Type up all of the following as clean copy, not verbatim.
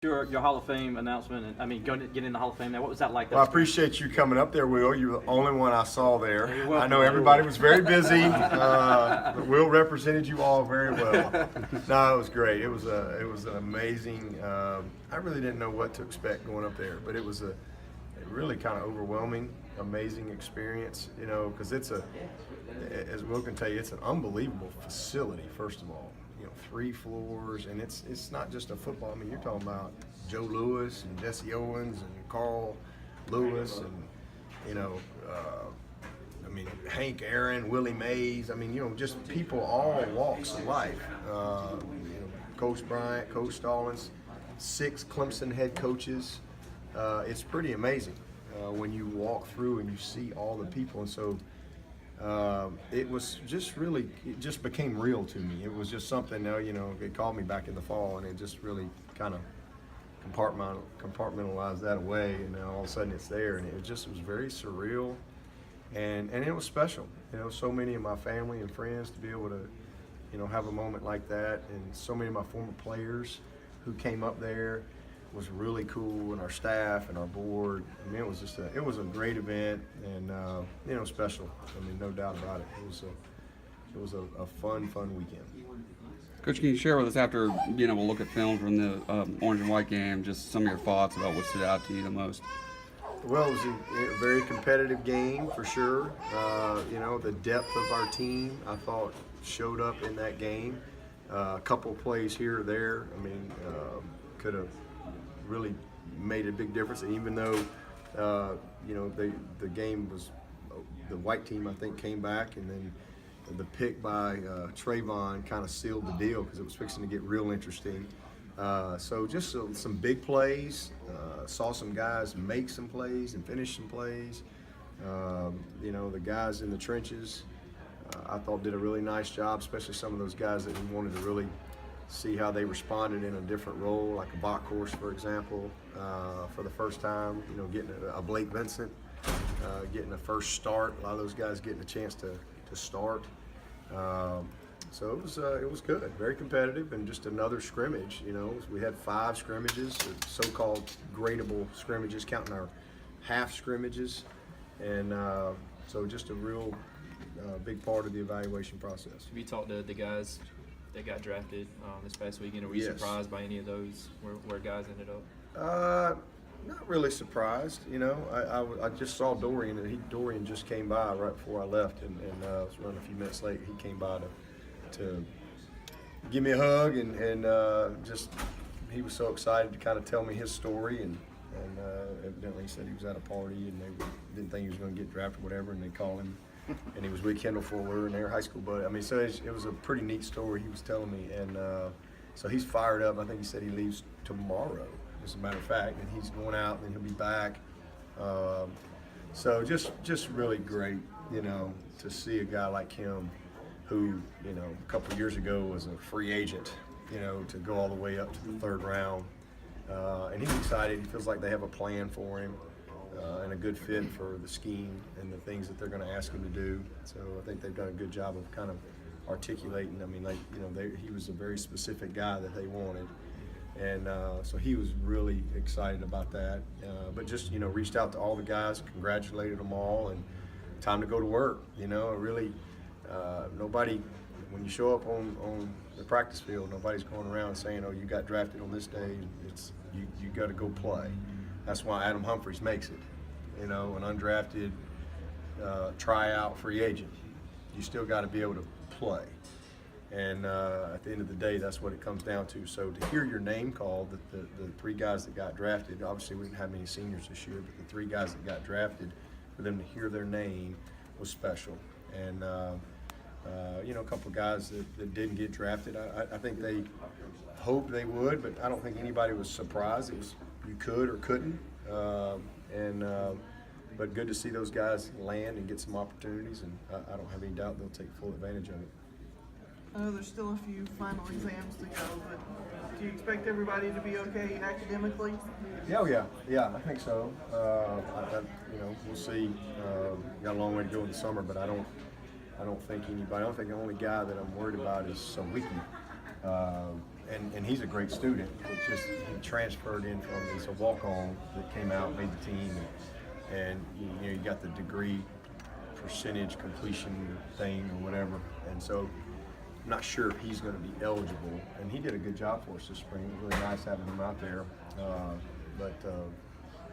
Your Hall of Fame announcement, and I mean, going to get in the Hall of Fame there. What was that like? Well, I appreciate you coming up there, Will. You're the only one I saw there. You're welcome. I know everybody was very busy, but Will represented you all very well. No, it was great. It was an amazing. I really didn't know what to expect going up there, but it was a really kind of overwhelming, amazing experience. You know, because it's as Will can tell you, it's an unbelievable facility. First of all. 3 floors, and it's not just a football. I mean, you're talking about Joe Louis and Jesse Owens and Carl Lewis and Hank Aaron, Willie Mays. I mean, just people all walks of life. Coach Bryant, Coach Stallings, 6 Clemson head coaches. It's pretty amazing when you walk through and you see all the people, and so. It was just really, it just became real to me. It was just something, they called me back in the fall, and it just really kind of compartmentalized that away, and then all of a sudden it's there, and it was very surreal, and it was special. So many of my family and friends to be able to, have a moment like that, and so many of my former players who came up there. Was really cool, and our staff and our board. I mean, it was a great event, and special. I mean, no doubt about it. It was a fun weekend. Coach, can you share with us after we'll look at film from the orange and white game, just some of your thoughts about what stood out to you the most? Well, it was a very competitive game for sure. The depth of our team, I thought, showed up in that game. A couple of plays here or there. I mean, could have really made a big difference, and even though the game was the white team, I think, came back, and then the pick by Trayvon kind of sealed the deal because it was fixing to get real interesting. So just some big plays, saw some guys make some plays and finish some plays. The guys in the trenches, I thought did a really nice job, especially some of those guys that we wanted to really see how they responded in a different role, like a Bach course, for example, for the first time, getting a Blake Vincent, getting a first start, a lot of those guys getting a chance to start. So it was good, very competitive, and just another scrimmage. We had 5 scrimmages, so-called gradable scrimmages, counting our half scrimmages, and so just a real big part of the evaluation process. Have you talked to the guys that got drafted this past weekend? Were you surprised by any of those where guys ended up? Not really surprised. I just saw Dorian, and Dorian just came by right before I left, and I was running a few minutes late. He came by to give me a hug, and just he was so excited to kind of tell me his story, and evidently he said he was at a party and they didn't think he was going to get drafted or whatever, and they called him. And he was with Kendall Fuller, and they were high school buddies. I mean, so it was a pretty neat story he was telling me, and so he's fired up. I think he said he leaves tomorrow, as a matter of fact, and he's going out, and then he'll be back. So just really great, to see a guy like him, who a couple of years ago was a free agent, to go all the way up to the 3rd round, and he's excited. He feels like they have a plan for him. And a good fit for the scheme and the things that they're going to ask him to do. So I think they've done a good job of kind of articulating. I mean, he was a very specific guy that they wanted, and so he was really excited about that. But just reached out to all the guys, congratulated them all, and time to go to work. Really, nobody. When you show up on the practice field, nobody's going around saying, "Oh, you got drafted on this day." It's you got to go play. That's why Adam Humphries makes it, an undrafted tryout free agent. You still got to be able to play. And at the end of the day, that's what it comes down to. So to hear your name called, the 3 guys that got drafted, obviously we didn't have many seniors this year, but the 3 guys that got drafted, for them to hear their name was special. And, a couple of guys that didn't get drafted, I think they hoped they would, but I don't think anybody was surprised. It was you could or couldn't, but good to see those guys land and get some opportunities, and I don't have any doubt they'll take full advantage of it. I know there's still a few final exams to go, but do you expect everybody to be okay academically? Yeah, I think so. We'll see. Got a long way to go in the summer, but I don't think anybody. I don't think the only guy that I'm worried about is Sawicki. and he's a great student. It's just he transferred in from, he's a walk-on that came out, made the team, and you know, you got the degree percentage completion thing or whatever, and so I'm not sure if he's going to be eligible. And he did a good job for us this spring. It was really nice having him out there, but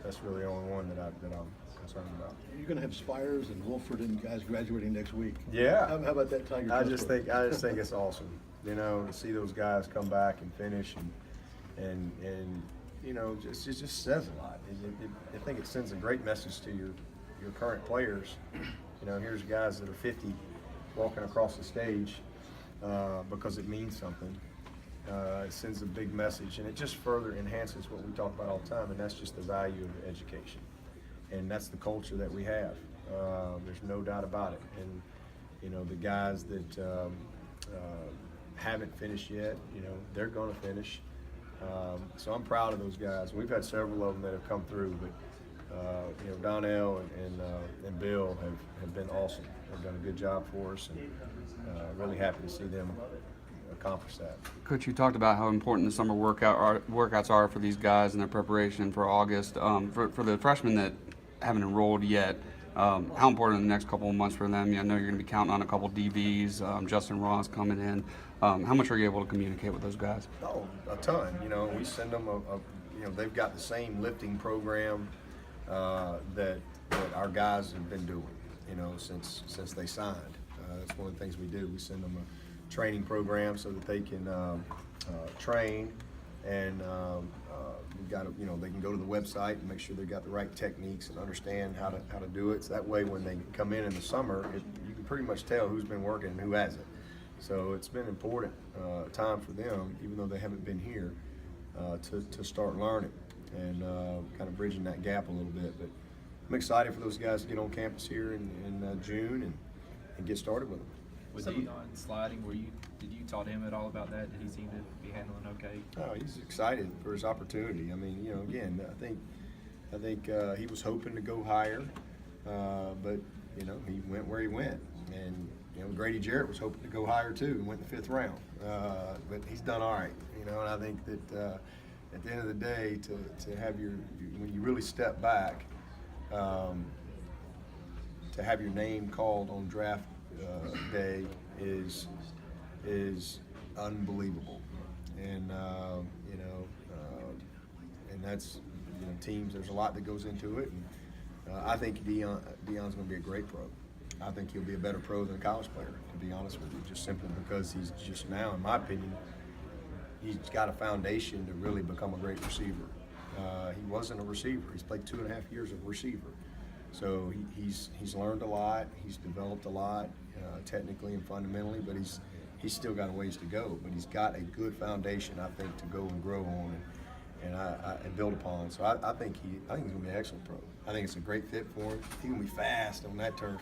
that's really the only one that I'm concerned about. You're going to have Spires and Wolford and guys graduating next week. Yeah. How about that Tiger? I just think it's awesome, you know, to see those guys come back and finish, and you know, it just says a lot. I think it sends a great message to your current players. You know, here's guys that are 50 walking across the stage because it means something. It sends a big message, and it just further enhances what we talk about all the time, and that's just the value of education. And that's the culture that we have. There's no doubt about it. And you know, the guys that haven't finished yet, you know, they're going to finish. So I'm proud of those guys. We've had several of them that have come through, but you know, Donnell and Bill have been awesome. They've done a good job for us, and really happy to see them accomplish that. Coach, you talked about how important the summer workouts are for these guys and their preparation for August. For the freshmen that haven't enrolled yet, how important are the next couple of months for them? I know you're going to be counting on a couple DBs, Justin Ross coming in. How much are you able to communicate with those guys? Oh, a ton. You know, we send them you know, they've got the same lifting program that our guys have been doing, you know, since they signed. That's one of the things we do. We send them a training program so that they can train, and we've got to, you know, they can go to the website and make sure they've got the right techniques and understand how to do it. So that way, when they come in the summer, you can pretty much tell who's been working and who hasn't. So it's been important time for them, even though they haven't been here, to start learning and kind of bridging that gap a little bit. But I'm excited for those guys to get on campus here in June and get started with them. Was he on sliding? Did you talk to him at all about that? Did he seem to be handling okay? Oh, he's excited for his opportunity. I mean, you know, again, I think he was hoping to go higher, but you know, he went where he went, and you know, Grady Jarrett was hoping to go higher too and went in the 5th round, but he's done all right. You know, and I think that at the end of the day, to have when you really step back, to have your name called on draft day is unbelievable, and you know, and that's, you know, teams. There's a lot that goes into it, and I think Deion's going to be a great pro. I think he'll be a better pro than a college player, to be honest with you, just simply because he's just now, in my opinion, he's got a foundation to really become a great receiver. He wasn't a receiver. He's played 2.5 years of receiver. So he's learned a lot. He's developed a lot, technically and fundamentally, but he's still got a ways to go. But he's got a good foundation, I think, to go and grow on and build upon. So I think he's going to be an excellent pro. I think it's a great fit for him. He's going to be fast on that turf.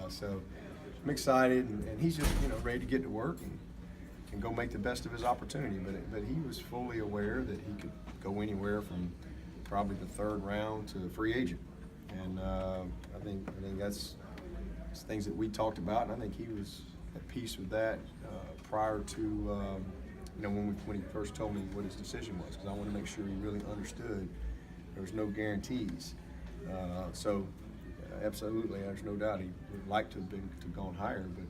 So I'm excited, and he's just, you know, ready to get to work and go make the best of his opportunity. But he was fully aware that he could go anywhere from probably the 3rd round to free agent. And I think that's things that we talked about, and I think he was at peace with that prior to you know, when he first told me what his decision was, because I want to make sure he really understood there was no guarantees. So absolutely, there's no doubt he would like to have gone higher, but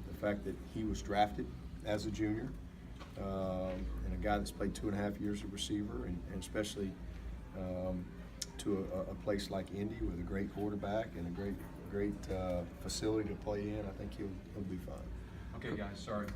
the fact that he was drafted as a junior and a guy that's played 2.5 years of receiver, and especially to a place like Indy with a great quarterback and a great facility to play in, I think he'll be fine. Okay, guys, sorry.